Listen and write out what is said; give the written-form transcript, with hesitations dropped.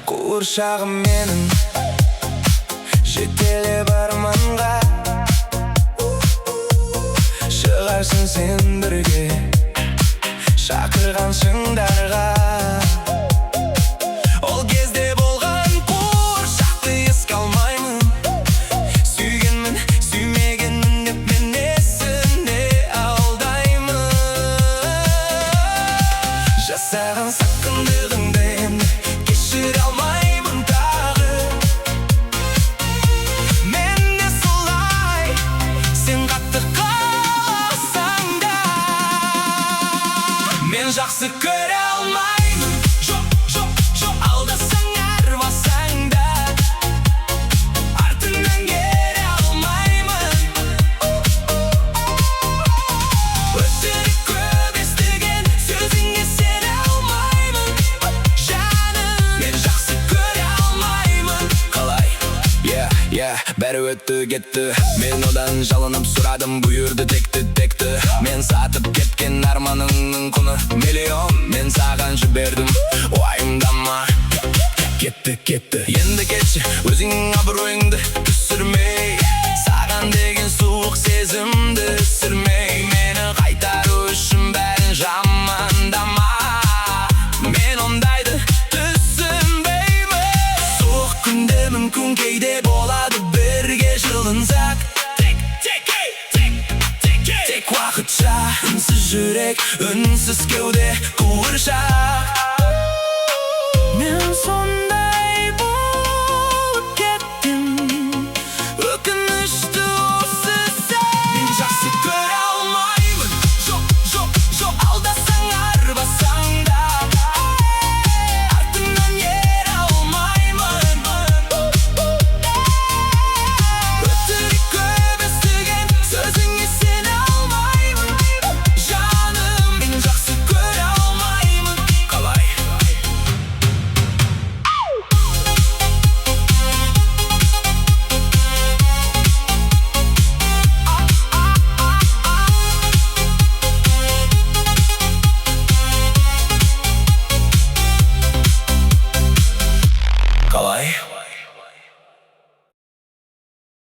Қуыршағым менің жетелеп арманға, шығарсың сен бірге шақырған шыңдарға. Ол кезде болған қуыршақты еске алмаймын, сүйгенмін, сүймегенмін деп мен несіне алдаймын. Жасаған саққындығыңды енді кешіре алмаймын тағы. Мен не солай, сен қатты қаласаң да мен жақсы көре алмаймын. Жоқ, алдасаң арбасаң да артыңнан келе алмаймын. Өтірік көп естіген сөзіңе сене алмаймын. Жаным, мен жақсы көре алмаймын. Қалай? Бәрі өтті кетті, мен одан жалынып сұрадым бұйырды текті. Мен сатып кеткен арманыңның құны миллион, мен саған жібердім, уайымдама. Кетті, енді кетші, өзіңнің абыройыңды түсірмей, саған деген суық сезімді сүрмей. Мені қайтару үшін бәрін жамандама, мен ондайды түсінбеймін. Суық күнде мүмкін кейде болады бірге жылынсақ, тек уақытша. Үнсіз жүрек, үнсіз кеуде, қуыршақ.